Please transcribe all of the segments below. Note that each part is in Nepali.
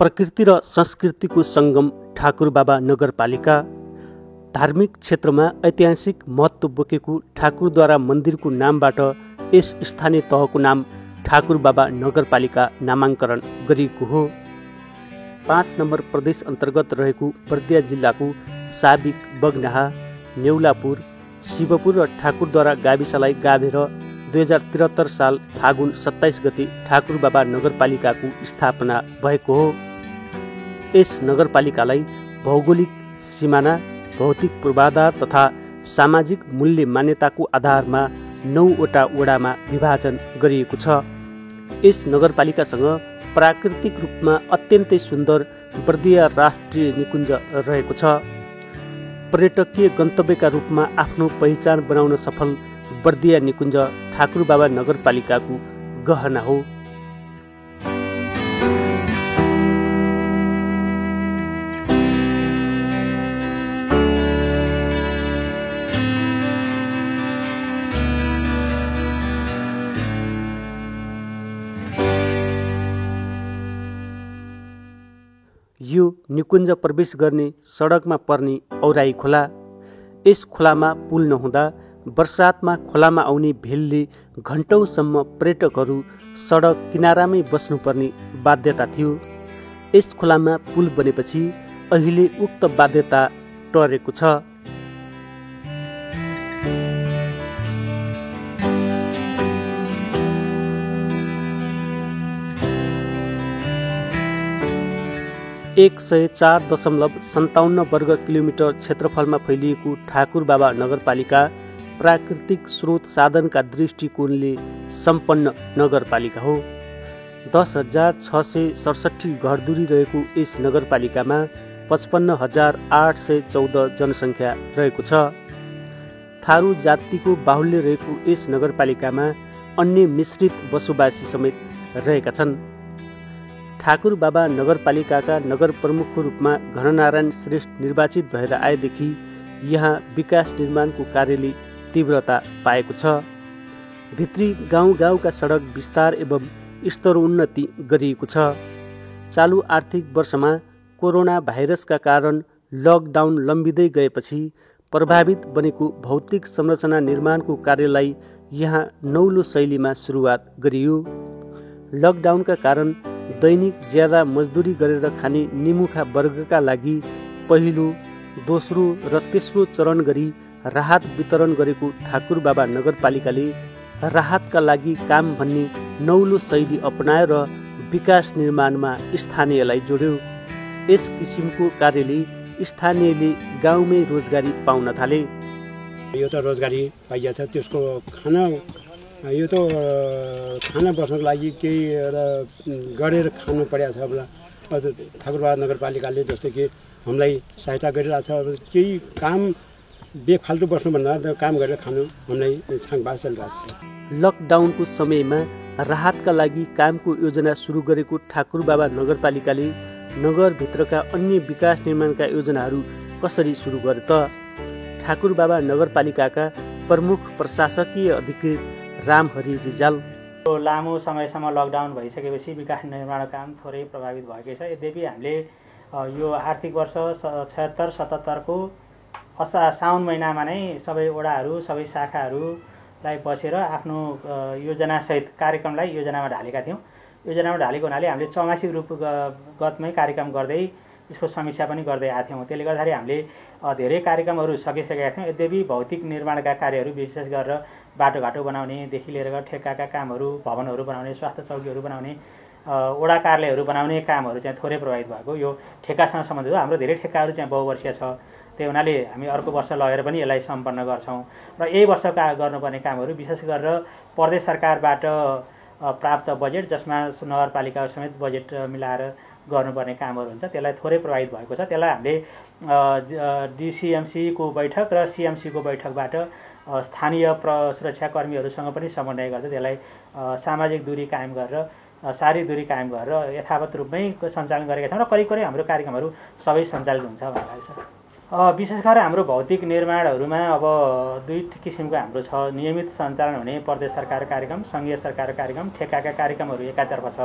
प्रकृति र संस्कृतिको सङ्गम ठाकुरबाबा नगरपालिका। धार्मिक क्षेत्रमा ऐतिहासिक महत्त्व बोकेको ठाकुरद्वारा मन्दिरको नामबाट यस स्थानीय तहको नाम ठाकुरबाबा नगरपालिका नामाङ्करण गरिएको हो। 5 नम्बर प्रदेश अन्तर्गत रहेको बर्दिया जिल्लाको साबिक बगनाहा, नेउलापुर, शिवपुर र ठाकुरद्वारा गाविसलाई गाभेर 2073 साल फागुन 27 गते ठाकुरबाबा नगरपालिकाको स्थापना भएको हो। यस नगरपालिकालाई भौगोलिक सिमाना, भौतिक पूर्वाधार तथा सामाजिक मूल्य मान्यताको आधारमा 9 वटा वडामा विभाजन गरिएको छ। यस नगरपालिकासँग प्राकृतिक रूपमा अत्यन्तै सुन्दर बर्दिया राष्ट्रिय निकुञ्ज रहेको छ। पर्यटकीय गन्तव्यका रूपमा आफ्नो पहिचान बनाउन सफल बर्दिया निकुञ्ज ठाकुरबाबा नगरपालिकाको गहना हो। यो निकुञ्ज प्रवेश गर्ने सडकमा पर्ने औराई खोला। यस खोलामा पुल नहुँदा वर्षातमा खोलामा आउने भेलले घण्टौँसम्म पर्यटकहरू सडक किनारामै बस्नुपर्ने बाध्यता थियो। यस खोलामा पुल बनेपछि अहिले उक्त बाध्यता टरेको छ। एक 104.57 वर्ग किलोमिटर क्षेत्रफलमा फैलिएको ठाकुरबाबा नगरपालिका प्राकृतिक स्रोत साधनका दृष्टिकोणले सम्पन्न नगरपालिका हो। 10,667 घरधुरी रहेको यस नगरपालिकामा 55,814 जनसङ्ख्या रहेको छ। थारू जातिको बाहुल्य रहेको यस नगरपालिकामा अन्य मिश्रित बसोबासी समेत रहेका छन्। ठाकुरबाबा नगरपालिकाका नगर प्रमुखको रूपमा घननारायण श्रेष्ठ निर्वाचित भएर आएदेखि यहाँ विकास निर्माणको कार्यले तीव्रता पाएको छ। भित्री गाउँ गाउँका सडक विस्तार एवं स्तरोन्नति गरिएको छ। चालु आर्थिक वर्षमा कोरोना भाइरसका कारण लकडाउन लम्बिँदै गएपछि प्रभावित बनेको भौतिक संरचना निर्माणको कार्यलाई यहाँ नौलो शैलीमा सुरुवात गरियो। लकडाउनका कारण दैनिक ज्यादा मजदुरी गरेर खाने निमुखा वर्गका लागि पहिलो, दोस्रो र तेस्रो चरण गरी राहत वितरण गरेको ठाकुरबाबा नगरपालिकाले राहतका लागि काम भन्ने नौलो शैली अपनाएर विकास निर्माणमा स्थानीयलाई जोड्यो। यस किसिमको कार्यले स्थानीयले गाउँमै रोजगारी पाउन थाले। यो त रोजगारी पाइया छ, त्यसको यो त खाना बस्नको लागि केही एउटा गरेर खानु परेको छ। अब ठाकुरबाबा नगरपालिकाले जस्तो कि हामीलाई सहायता गरिरहेछ। अब केही काम बेफाल्तु बस्नुभन्दा काम गरेर खानु हामीलाई छाङबास चलिरहेछ। लकडाउनको समयमा राहतका लागि कामको योजना सुरु गरेको ठाकुरबाबा नगरपालिकाले नगरभित्रका अन्य विकास निर्माणका योजनाहरू कसरी सुरु गरे त? ठाकुरबाबा नगरपालिकाका प्रमुख प्रशासकीय अधिकृत रामहरि रिजाल। लामो समयसम्म लकडाउन भइसकेपछि विकास निर्माण काम थोरै प्रभावित भएकै छ। यद्यपि हामीले यो आर्थिक वर्ष 76-77 को साउन महिनामा नै सबै वडाहरू, सबै शाखाहरूलाई बसेर आफ्नो योजनासहित कार्यक्रमलाई योजनामा ढालेका थियौँ। योजनामा ढालेको हुनाले हामीले चौमासिक रूपगतमै कार्यक्रम गर्दै यसको समीक्षा पनि गर्दै आएको थियौँ। त्यसले गर्दाखेरि हामीले धेरै कार्यक्रमहरू सकिसकेका थियौँ। यद्यपि भौतिक निर्माणका कार्यहरू विशेष गरेर बाटोघाटो बनाउनेदेखि लिएर ठेक्काका कामहरू, भवनहरू बनाउने, स्वास्थ्य चौकीहरू बनाउने, वडा कार्यालयहरू बनाउने कामहरू चाहिँ थोरै प्रभावित भएको। यो ठेक्कासँग सम्बन्धित हो। हाम्रो धेरै ठेक्काहरू चाहिँ बहुवर्षीय छ। त्यही हुनाले हामी अर्को वर्ष लगेर पनि यसलाई सम्पन्न गर्छौँ। र यही वर्षका गर्नुपर्ने कामहरू विशेष गरेर प्रदेश सरकारबाट प्राप्त बजेट, जसमा नगरपालिका समेत बजेट मिलाएर गर्नुपर्ने कामहरू हुन्छ, त्यसलाई थोरै प्रभावित भएको छ। त्यसलाई हामीले डिसिएमसीको बैठक र सिएमसीको बैठकबाट स्थानीय सुरक्षाकर्मीहरूसँग पनि समन्वय गर्दै त्यसलाई सामाजिक दूरी कायम गरेर, शारीरिक दूरी कायम गरेर यथावत रूपमै सञ्चालन गरेका छौँ र करिब करिब हाम्रो कार्यक्रमहरू सबै सञ्चालित हुन्छ भन्ने लाग्छ। विशेष गरेर हाम्रो भौतिक निर्माणहरूमा अब दुई किसिमको हाम्रो छ। नियमित सञ्चालन हुने प्रदेश सरकार कार्यक्रम, सङ्घीय सरकार कार्यक्रम, ठेक्काका कार्यक्रमहरू एकातर्फ छ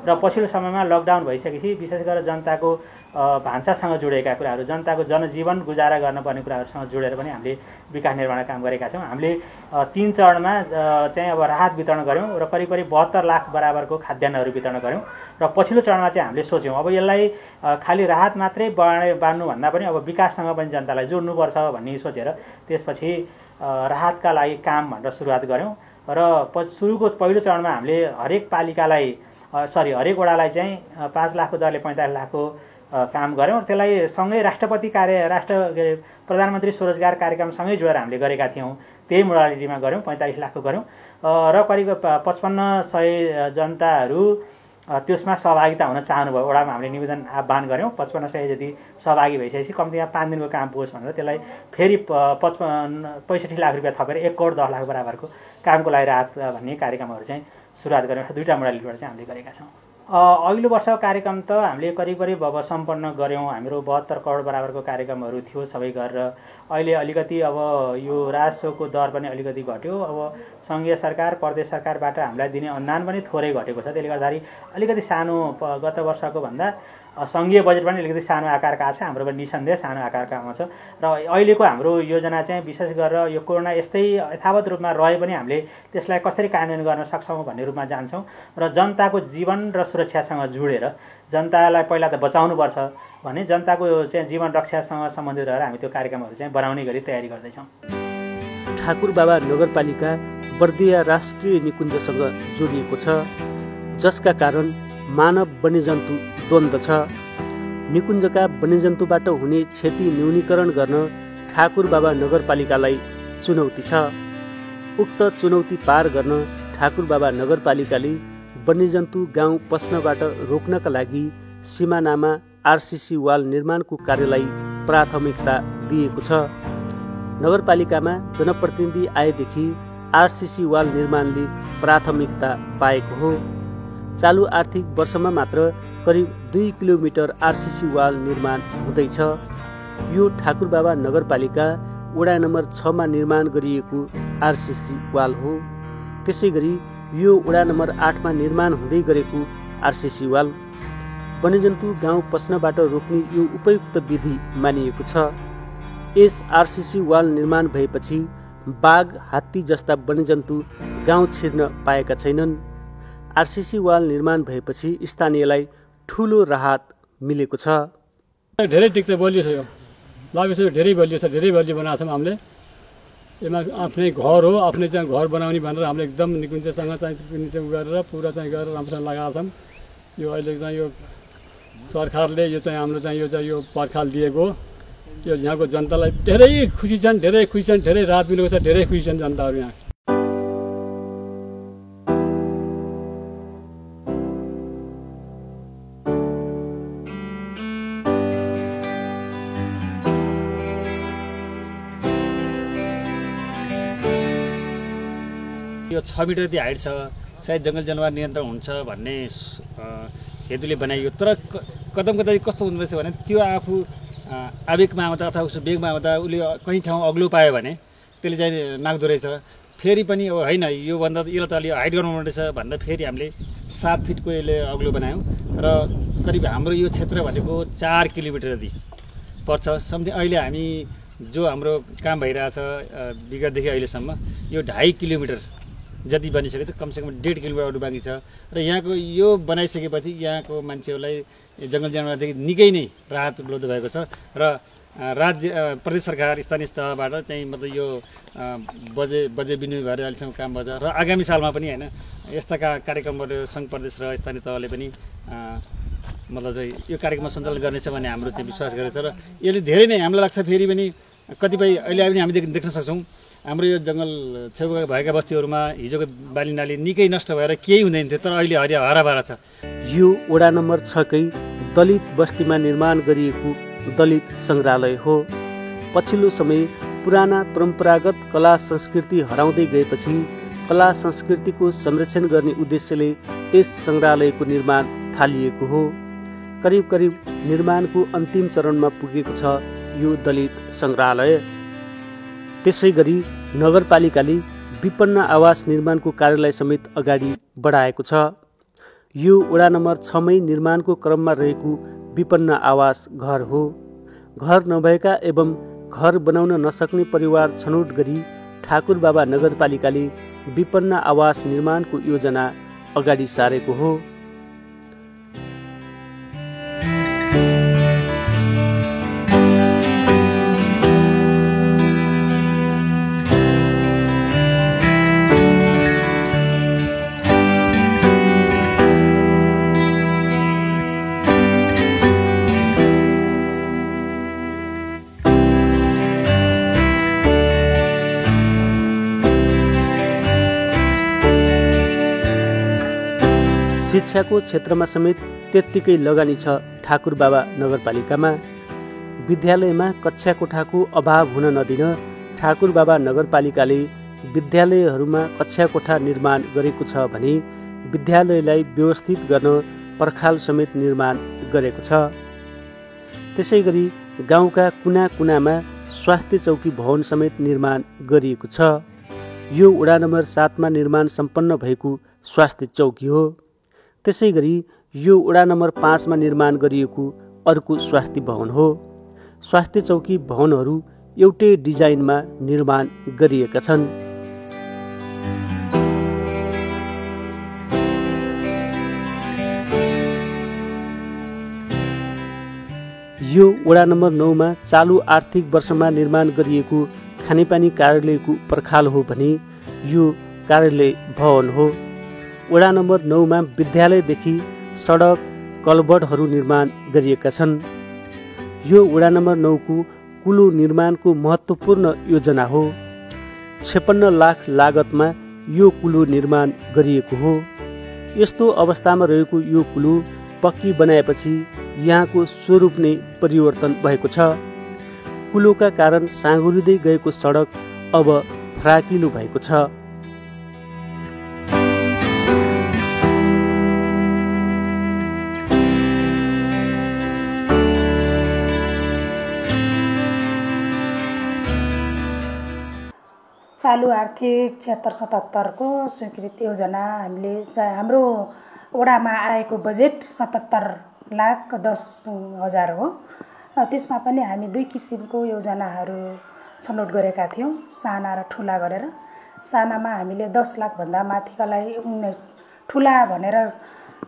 र पछिल्लो समयमा लकडाउन भइसकेपछि विशेष गरेर जनताको भान्सासँग जोडिएका कुराहरू, जनताको जनजीवन गुजारा गर्नुपर्ने कुराहरूसँग जोडेर पनि हामीले विकास निर्माण काम गरेका छौँ। हामीले 3 चरणमा चाहिँ अब राहत वितरण गऱ्यौँ र करिब 72 लाख बराबरको खाद्यान्नहरू वितरण गऱ्यौँ र पछिल्लो चरणमा चाहिँ हामीले सोच्यौँ अब यसलाई खालि राहत मात्रै बाँड्नुभन्दा पनि अब विकाससँग पनि जनतालाई जोड्नुपर्छ भन्ने सोचेर त्यसपछि राहतका लागि काम भनेर सुरुवात गऱ्यौँ र सुरुको पहिलो चरणमा हामीले हरेक वडालाई चाहिँ 5 लाखको दरले 45 लाखको काम गऱ्यौँ। त्यसलाई सँगै प्रधानमन्त्री स्वरोजगार कार्यक्रमसँगै जोडेर हामीले गरेका थियौँ। त्यही मोडालिटीमा गऱ्यौँ, 45 लाखको गऱ्यौँ र करिब 5500 जनताहरू त्यसमा सहभागिता हुन चाहनुभयो। वडामा हामीले निवेदन आह्वान गऱ्यौँ, 5500 जति सहभागी भइसकेपछि कम्तीमा 5 दिनको काम पुगोस् भनेर त्यसलाई फेरि 65 लाख रुपियाँ थपेर 1 करोड 10 लाख बराबरको कामको लागि राहत भन्ने कार्यक्रमहरू चाहिँ सुरुवात गऱ्यौँ। 2टा मोडालिटीबाट चाहिँ हामीले गरेका छौँ। अघिल्लो वर्षको कार्यक्रम त हामीले करिब अब सम्पन्न गऱ्यौँ। हाम्रो 72 करोड बराबरको कार्यक्रमहरू थियो सबै गरेर। अहिले अलिकति अब यो राजस्वको दर पनि अलिकति घट्यो। अब सङ्घीय सरकार प्रदेश सरकारबाट हामीलाई दिने अनुदान पनि थोरै घटेको छ। त्यसले गर्दाखेरि अलिकति सानो गत वर्षको भन्दा सङ्घीय बजेट पनि अलिकति सानो आकारका छ। हाम्रो पनि निसन्देह सानो आकारका आउँछ र अहिलेको हाम्रो योजना चाहिँ विशेष गरेर यो कोरोना यस्तै यथावत रूपमा रहे पनि हामीले त्यसलाई कसरी कार्यान्वयन गर्न सक्छौँ भन्ने रूपमा जान्छौँ र जनताको जीवन र सुरक्षासँग जोडेर जनतालाई पहिला त बचाउनुपर्छ भने जनताको चाहिँ जीवन रक्षासँग सम्बन्धित रहेर हामी त्यो कार्यक्रमहरू चाहिँ बनाउने गरी तयारी गर्दैछौँ। ठाकुरबाबा नगरपालिका बर्दिया राष्ट्रिय निकुञ्जसँग जोडिएको छ, जसका कारण मानव वन्यजन्तु द्वन्द्व छ। निकुञ्जका वन्यजन्तुबाट हुने क्षति न्यूनीकरण गर्न ठाकुरबाबा नगरपालिकालाई चुनौती छ। उक्त चुनौती पार गर्न ठाकुरबाबा नगरपालिकाले वन्यजन्तु गाउँ पस्नबाट रोक्नका लागि सिमानामा आरसीसी वाल निर्माणको कार्यलाई प्राथमिकता दिएको छ। नगरपालिकामा जनप्रतिनिधि आएदेखि आरसीसी वाल निर्माणले प्राथमिकता पाएको हो। चालु आर्थिक वर्षमा मात्र करिब 2 किलोमिटर आरसीसी वाल निर्माण हुँदैछ। यो ठाकुरबाबा नगरपालिका वडा नम्बर 6 मा निर्माण गरिएको आरसीसी वाल हो। त्यसै गरी यो वडा नम्बर 8 मा निर्माण हुँदै गरेको आरसीसी वाल वन्यजन्तु गाउँ पस्नबाट रोक्ने यो उपयुक्त विधि मानिएको छ। यस आरसीसी वाल निर्माण भएपछि बाघ, हात्ती जस्ता वन्यजन्तु गाउँ छिर्न पाएका छैनन्। आरसीसी वाल निर्माण भएपछि स्थानीयलाई ठुलो राहत मिलेको छ। धेरै टिक्छ बलियो छ, यो लागिसक्यो, धेरै बलियो छ, धेरै बलियो बनाएको छौँ हामीले। यसमा आफ्नै घर हो, आफ्नै चाहिँ घर बनाउने भनेर हामीले एकदम निकुञ्जसँग चाहिँ गरेर पुरा चाहिँ गरेर राम्रोसँग लगाएको छौँ। यो अहिले चाहिँ यो सरकारले यो चाहिँ हाम्रो चाहिँ यो पर्खाल दिएको यो यहाँको जनतालाई धेरै खुसी छन्, धेरै राहत मिलेको छ, धेरै खुसी छन् जनताहरू यहाँ। यो 6 मिटर जति हाइट छ, सायद जङ्गल जनावर नियन्त्रण हुन्छ भन्ने हेतुले बनाइयो। तर कदम कता कस्तो हुँदो रहेछ भने त्यो आफू आवेगमा आउँदा अथवा उसको बेगमा आउँदा उसले कहीँ ठाउँ अग्लो पायो भने त्यसले चाहिँ नाग्दो रहेछ। फेरि पनि अब होइन योभन्दा यसलाई त अलि हाइट गर्नु रहेछ भन्दा फेरि हामीले 7 फिटको यसले अग्लो बनायौँ र करिब हाम्रो यो क्षेत्र भनेको 4 किलोमिटर जति पर्छ। समथिङ अहिले हामी जो हाम्रो काम भइरहेछ विगतदेखि अहिलेसम्म यो 2.5 किलोमिटर जति बनिसकेको छ, कमसेकम 1.5 किलोमिटर अरू बाँकी छ। र यहाँको यो बनाइसकेपछि यहाँको मान्छेहरूलाई जङ्गल जनावरदेखि निकै नै राहत उपलब्ध भएको छ र राज्य प्रदेश सरकार स्थानीय तहबाट चाहिँ मतलब यो बजेट विनियोग भएर अहिलेसम्म काम भन्छ र आगामी सालमा पनि होइन यस्ता कार्यक्रमबाट सङ्घ प्रदेश र स्थानीय तहले पनि मतलब चाहिँ यो कार्यक्रममा सञ्चालन गर्नेछ भन्ने हाम्रो चाहिँ विश्वास गरेको छ। र यसले धेरै नै हामीलाई लाग्छ फेरि पनि कतिपय अहिले पनि हामी देख्न सक्छौँ हाम्रो यो जङ्गल छेउमा भएका बस्तीहरूमा हिजोको बालीनाली निकै नष्ट भएर केही हुँदैन थियो, तर अहिले हराभरा छ। यो वडा नम्बर 6 कै दलित बस्तीमा निर्माण गरिएको दलित सङ्ग्रहालय हो। पछिल्लो समय पुराना परम्परागत कला संस्कृति हराउँदै गएपछि कला संस्कृतिको संरक्षण गर्ने उद्देश्यले यस सङ्ग्रहालयको निर्माण थालिएको हो। करिब निर्माणको अन्तिम चरणमा पुगेको छ यो दलित सङ्ग्रहालय। त्यसै गरी नगरपालिकाले विपन्न आवास निर्माणको कार्यालय समेत अगाडि बढाएको छ। यो वडा नम्बर 6मै निर्माणको क्रममा रहेको विपन्न आवास घर हो। घर नभएका एवं घर बनाउन नसक्ने परिवार छनौट गरी ठाकुरबाबा नगरपालिकाले विपन्न आवास निर्माणको योजना अगाडि सारेको हो। शिक्षाको क्षेत्रमा समेत त्यत्तिकै लगानी छ ठाकुरबाबा नगरपालिकामा। विद्यालयमा कक्षा कोठाको अभाव हुन नदिन ठाकुरबाबा नगरपालिकाले विद्यालयहरूमा कक्षा कोठा निर्माण गरेको छ भने विद्यालयलाई व्यवस्थित गर्न पर्खाल समेत निर्माण गरेको छ। त्यसै गरी गाउँका कुना कुनामा स्वास्थ्य चौकी भवन समेत निर्माण गरिएको छ। यो वडा नम्बर 7मा निर्माण सम्पन्न भएको स्वास्थ्य चौकी हो। त्यसै गरी यो वडा नम्बर 5मा निर्माण गरिएको अर्को स्वास्थ्य भवन हो। स्वास्थ्य चौकी भवनहरू एउटै डिजाइनमा निर्माण गरिएका छन्। यो वडा नम्बर 9मा चालु आर्थिक वर्षमा निर्माण गरिएको खानेपानी कार्यालयको पर्खाल हो भने यो कार्यालय भवन हो। वडा नम्बर 9मा विद्यालयदेखि सडक कलभटहरू निर्माण गरिएका छन्। यो वडा नम्बर 9को कुलो निर्माणको महत्त्वपूर्ण योजना हो। 56 लाख लागतमा यो कुलो निर्माण गरिएको हो। यस्तो अवस्थामा रहेको यो कुलो पक्की बनाएपछि यहाँको स्वरूप नै परिवर्तन भएको छ। कुलोका कारण साँगुरिँदै गएको सडक अब फराकिलो भएको छ। चालु आर्थिक 76-77 को स्वीकृत योजना हामीले हाम्रो वडामा आएको बजेट 77,10,000 हो। त्यसमा पनि हामी 2 किसिमको योजनाहरू छनौट गरेका थियौँ, साना र ठुला गरेर। सानामा हामीले 10 लाखभन्दा माथिकालाई ठुला भनेर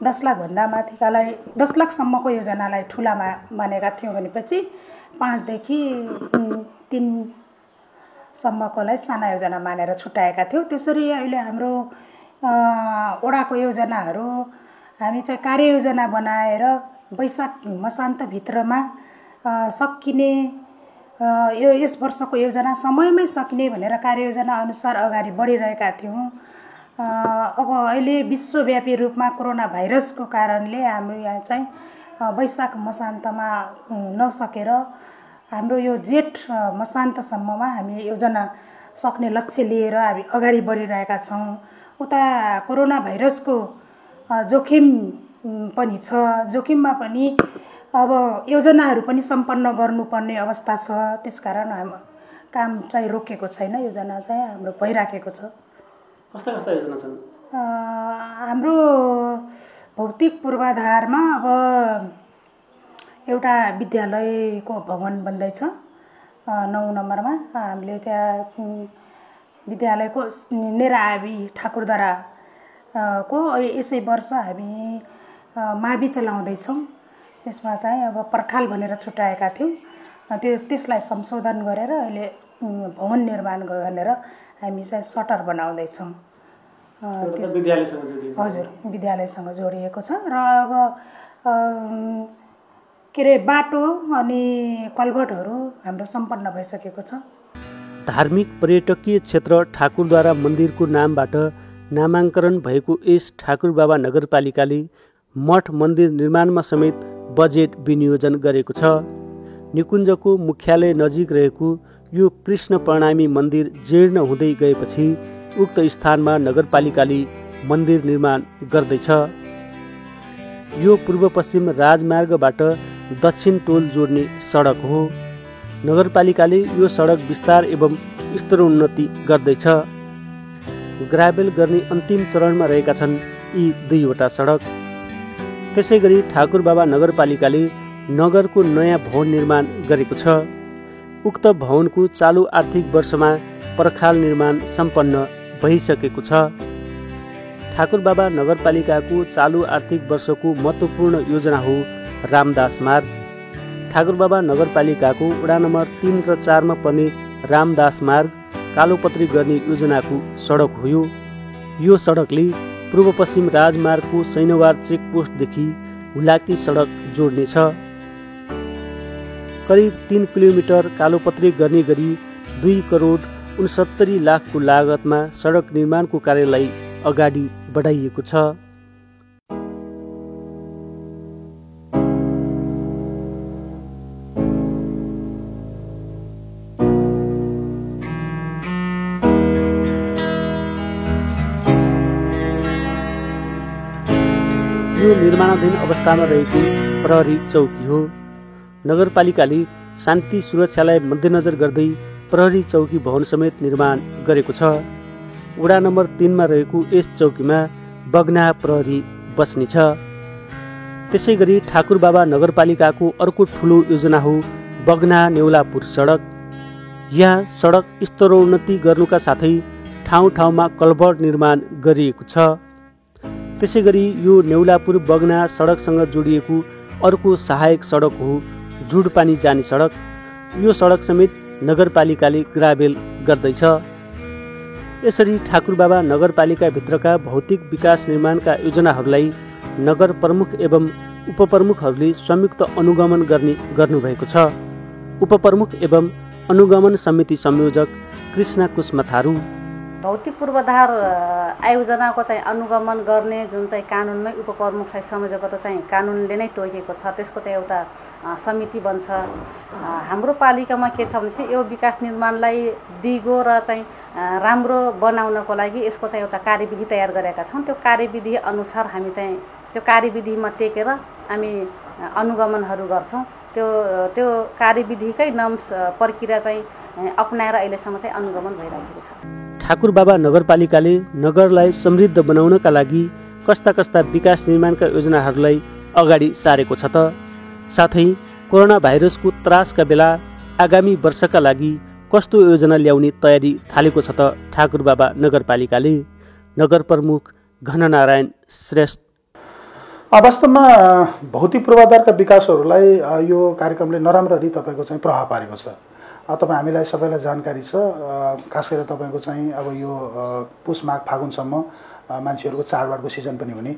10 लाखभन्दा माथिकालाई 10 लाखसम्मको योजनालाई ठुलामा मानेका थियौँ भनेपछि 5 देखि 3 सम्मकोलाई साना योजना मानेर छुट्याएका थियौँ। त्यसरी अहिले हाम्रो वडाको योजनाहरू हामी चाहिँ कार्ययोजना बनाएर वैशाख मसान्तभित्रमा सकिने यस वर्षको योजना समयमै सकिने भनेर कार्ययोजना अनुसार अगाडि बढिरहेका थियौँ। अब अहिले विश्वव्यापी रूपमा कोरोना भाइरसको कारणले हाम्रो यहाँ चाहिँ वैशाख मसान्तमा नसकेर हाम्रो यो जेठ मसान्तसम्ममा हामी योजना सक्ने लक्ष्य लिएर हामी अगाडि बढिरहेका छौँ। उता कोरोना भाइरसको जोखिम पनि छ। जोखिममा पनि अब योजनाहरू पनि सम्पन्न गर्नुपर्ने अवस्था छ। त्यसकारण काम चाहिँ रोकेको छैन, योजना चाहिँ हाम्रो भइराखेको छ। कस्ता कस्ता योजना छन्? हाम्रो भौतिक पूर्वाधारमा अब एउटा विद्यालयको भवन बन्दैछ 9 नम्बरमा। हामीले त्यहाँ विद्यालयको नेराआबी ठाकुरद्वारा को यसै वर्ष हामी मावि चलाउँदैछौँ। त्यसमा चाहिँ अब पर्खाल भनेर छुट्याएका थियौँ, त्यसलाई संशोधन गरेर अहिले भवन निर्माण गरेर हामी चाहिँ सटर बनाउँदैछौँ। हजुर, विद्यालयसँग जोडिएको छ। र अब के अरे बाटो अनि कलभटहरू हाम्रो सम्पन्न भइसकेको छ। धार्मिक पर्यटकीय क्षेत्र ठाकुरद्वारा मन्दिरको नामबाट नामाङ्करण भएको यस ठाकुरबाबा नगरपालिकाले मठ मन्दिर निर्माणमा समेत बजेट विनियोजन गरेको छ। निकुञ्जको मुख्यालय नजिक रहेको यो कृष्ण प्रणामी मन्दिर जीर्ण हुँदै गएपछि उक्त स्थानमा नगरपालिकाले मन्दिर निर्माण गर्दैछ। यो पूर्व पश्चिम राजमार्गबाट दक्षिण टोल जोड्ने सडक हो। नगरपालिकाले यो सडक विस्तार एवं स्तरोन्नति गर्दैछ। ग्राभेल गर्ने अन्तिम चरणमा रहेका छन् यी 2वटा सडक। त्यसै गरी ठाकुरबाबा नगरपालिकाले नगरको नयाँ भवन निर्माण गरेको छ। उक्त भवनको चालु आर्थिक वर्षमा पर्खाल निर्माण सम्पन्न भइसकेको छ। ठाकुरबाबा नगरपालिकाको चालु आर्थिक वर्षको महत्त्वपूर्ण योजना हो रामदास मार्ग। ठाकुरबाबा नगरपालिकाको वडा नम्बर 3 र 4 मा पर्ने रामदास मार्ग कालोपत्री गर्ने योजनाको सडक हो। यो सडकले पूर्व पश्चिम राजमार्गको सैनवार चेकपोस्टदेखि हुलाकी सडक जोड्नेछ। करिब 3 किलोमिटर कालोपत्री गर्ने गरी 2 करोड 69 लाखको लागतमा सडक निर्माणको कार्यलाई अगाडि बढाइएको छ। यो निर्माणाधीन अवस्थामा रहेको प्रहरी चौकी हो। नगरपालिकाले शान्ति सुरक्षालाई मध्यनजर गर्दै प्रहरी चौकी भवन समेत निर्माण गरेको छ। वडा नम्बर 3 मा रहेको यस चौकीमा बग्ना प्रहरी बस्नेछ। त्यसै गरी ठाकुरबाबा नगरपालिकाको अर्को ठुलो योजना हो बग्ना नेउलापुर सडक। यहाँ सडक स्तरोन्नति गर्नुका साथै ठाउँ ठाउँमा कल्भर्ट निर्माण गरिएको छ। त्यसै गरी यो नेउलापुर बग्ना सडकसँग जोडिएको अर्को सहायक सडक हो जुडपानी जाने सडक। यो सडक समेत नगरपालिकाले ग्राभेल गर्दैछ। यसरी ठाकुरबाबा नगरपालिकाभित्रका भौतिक विकास निर्माणका योजनाहरूलाई नगर प्रमुख एवं उपप्रमुखहरूले संयुक्त अनुगमन गर्नुभएको छ। उपप्रमुख एवं अनुगमन समिति संयोजक कृष्ण कुष्म थारू। भौतिक पूर्वाधार आयोजनाको चाहिँ अनुगमन गर्ने जुन चाहिँ कानुनमै उपप्रमुखलाई संयोजकता चाहिँ कानुनले नै तोकेको छ, त्यसको चाहिँ एउटा समिति बन्छ। हाम्रो पालिकामा के छ भने यो विकास निर्माणलाई दिगो र चाहिँ राम्रो बनाउनको लागि यसको चाहिँ एउटा कार्यविधि तयार गरेका छौँ। त्यो कार्यविधि अनुसार हामी चाहिँ त्यो कार्यविधिमा टेकेर हामी अनुगमनहरू गर्छौँ। त्यो कार्यविधिकै नम्स प्रक्रिया चाहिँ अपनाएर अहिलेसम्म चाहिँ अनुगमन भइरहेको छ। ठाकुरबाबा नगरपालिकाले नगरलाई समृद्ध बनाउनका लागि कस्ता कस्ता विकास निर्माणका योजनाहरूलाई अगाडि सारेको छ त? साथै कोरोना भाइरसको त्रासका बेला आगामी वर्षका लागि कस्तो योजना ल्याउने तयारी थालेको छ त ठाकुरबाबा नगरपालिकाले? नगर प्रमुख घननारायण श्रेष्ठ। वास्तवमा भौतिक पूर्वाधारका विकासहरूलाई यो कार्यक्रमले नराम्ररी तपाईँको चाहिँ प्रभाव पारेको छ। तपाईँ हामीलाई सबैलाई जानकारी छ। खास गरेर तपाईँको चाहिँ अब यो पुष माघ फागुनसम्म मान्छेहरूको चाडबाडको सिजन पनि हुने,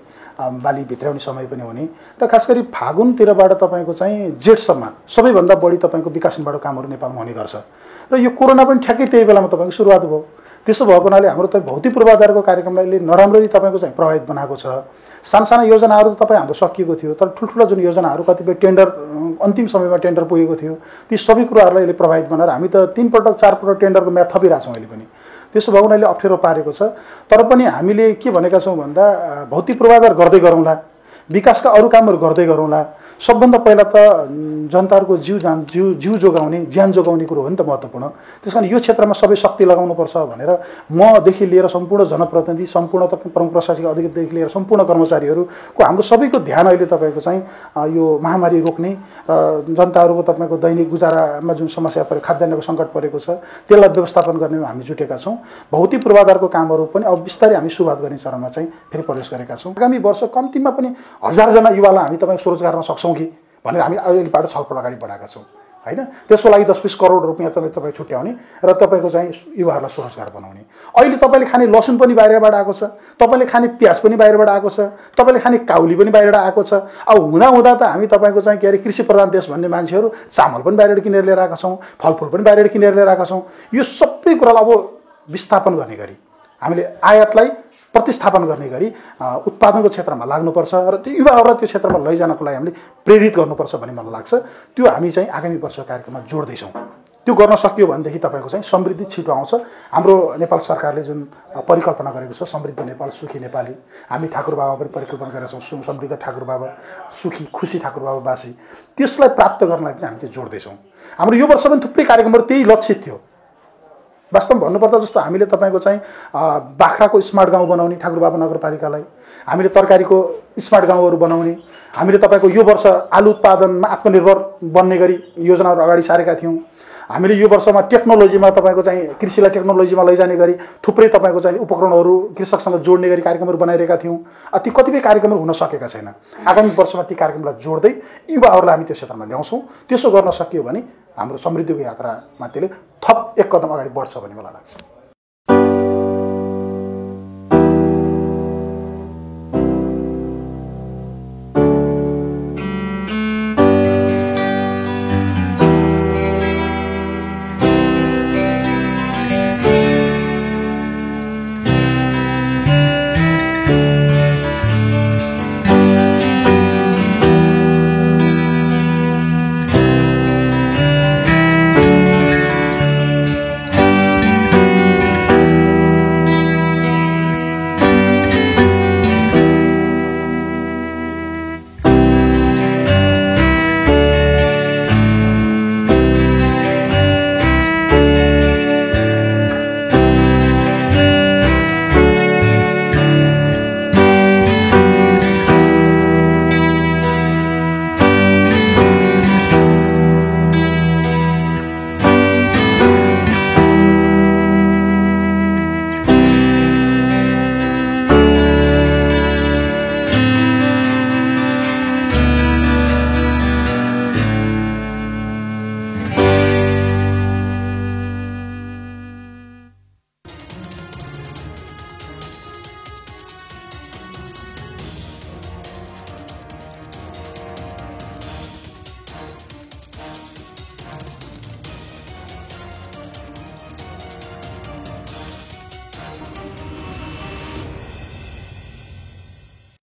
बाली भित्राउने समय पनि हुने र खास गरी फागुनतिरबाट तपाईँको चाहिँ जेठसम्म सबैभन्दा बढी तपाईँको विकास निर्माण कामहरू नेपालमा हुने गर्छ। र यो कोरोना पनि ठ्याक्कै त्यही बेलामा तपाईँको सुरुवात भयो। त्यसो भएको हुनाले हाम्रो त भौतिक पूर्वाधारको कार्यक्रमलाई नराम्ररी तपाईँको चाहिँ प्रभावित बनाएको छ। साना योजनाहरू त तपाईँ हाम्रो सकिएको थियो, तर ठुल्ठुला जुन योजनाहरू कतिपय टेन्डर अन्तिम समयमा टेन्डर पुगेको थियो, ती सबै कुराहरूलाई यसले प्रभावित बनाएर हामी त 3 पटक 4 पटक टेन्डरको म्याद थपिरहेको छौँ अहिले पनि। त्यसो भएको हुनाले अप्ठ्यारो पारेको छ। तर पनि हामीले के भनेका छौँ भन्दा भौतिक पूर्वाधार गर्दै गरौँला, विकासका अरू कामहरू गर्दै गरौँला। सबभन्दा पहिला त जनताहरूको जिउ जोगाउने, ज्यान जोगाउने कुरो हो नि त महत्त्वपूर्ण। त्यस कारण यो क्षेत्रमा सबै शक्ति लगाउनुपर्छ भनेर मदेखि लिएर सम्पूर्ण जनप्रतिनिधि, सम्पूर्ण प्रमुख प्रशासनिक अधिकारीदेखि लिएर सम्पूर्ण कर्मचारीहरूको हाम्रो सबैको ध्यान अहिले तपाईँको चाहिँ यो महामारी रोक्ने र जनताहरूको तपाईँको दैनिक गुजारामा जुन समस्या पऱ्यो, खाद्यान्नको सङ्कट परेको छ, त्यसलाई व्यवस्थापन गर्नेमा हामी जुटेका छौँ। भौतिक पूर्वाधारको कामहरू पनि अब बिस्तारै हामी सुरुवात गर्ने चरणमा चाहिँ फेरि प्रवेश गरेका छौँ। आगामी वर्ष कम्तीमा पनि 1000 जना युवालाई हामी तपाईँ स्वरोजगारमा सक्छौँ कि भनेर हामी अहिलेबाट छलफल अगाडि बढाएका छौँ होइन। त्यसको लागि 10-20 करोड रुपियाँ तपाईँ छुट्याउने र तपाईँको चाहिँ युवाहरूलाई स्वरोजगार बनाउने। अहिले तपाईँले खाने लसुन पनि बाहिरबाट आएको छ, तपाईँले खाने प्याज पनि बाहिरबाट आएको छ, तपाईँले खाने काउली पनि बाहिरबाट आएको छ। अब हुँदा त हामी तपाईँको चाहिँ के अरे कृषि प्रधान देश भन्ने मान्छेहरू चामल पनि बाहिरबाट किनेर लिएर आएका छौँ, फलफुल पनि बाहिरबाट किनेर लिएर आएका छौँ। यो सबै कुरालाई अब विस्थापन गर्ने गरी हामीले आयातलाई प्रतिस्थापन गर्ने गरी उत्पादनको क्षेत्रमा लाग्नुपर्छ र त्यो युवाहरूलाई त्यो क्षेत्रमा लैजानको लागि हामीले प्रेरित गर्नुपर्छ भन्ने मलाई लाग्छ। त्यो हामी चाहिँ आगामी वर्ष कार्यक्रममा जोड्दैछौँ। त्यो गर्न सकियो भनेदेखि तपाईँको चाहिँ समृद्धि छिटो आउँछ। हाम्रो नेपाल सरकारले जुन परिकल्पना गरेको छ समृद्ध नेपाल सुखी नेपाली, हामी ठाकुरबाबा पनि परिकल्पना गरेका छौँ, समृद्ध ठाकुरबाबा सुखी खुसी ठाकुरबाबावासी, त्यसलाई प्राप्त गर्नलाई पनि हामी त्यो जोड्दैछौँ। हाम्रो यो वर्ष पनि थुप्रै कार्यक्रमहरू त्यही लक्षित थियो। वास्तवमा भन्नुपर्दा जस्तो हामीले तपाईँको चाहिँ बाख्राको स्मार्ट गाउँ बनाउने ठाकुरबाबा नगरपालिकालाई, हामीले तरकारीको स्मार्ट गाउँहरू बनाउने, हामीले तपाईँको यो वर्ष आलु उत्पादनमा आत्मनिर्भर बन्ने गरी योजनाहरू अगाडि सारेका थियौँ। हामीले यो वर्षमा टेक्नोलोजीमा तपाईँको चाहिँ कृषिलाई टेक्नोलोजीमा लैजाने गरी थुप्रै तपाईँको चाहिँ उपकरणहरू कृषकसँग जोड्ने गरी कार्यक्रमहरू बनाइरहेका थियौँ। ती कतिपय कार्यक्रमहरू हुन सकेका छैन। आगामी वर्षमा ती कार्यक्रमलाई जोड्दै युवाहरूलाई हामी त्यो क्षेत्रमा ल्याउँछौँ। त्यसो गर्न सकियो भने हाम्रो समृद्धिको यात्रामा त्यसले थप एक कदम अगाडि बढ्छ भन्ने मलाई लाग्छ।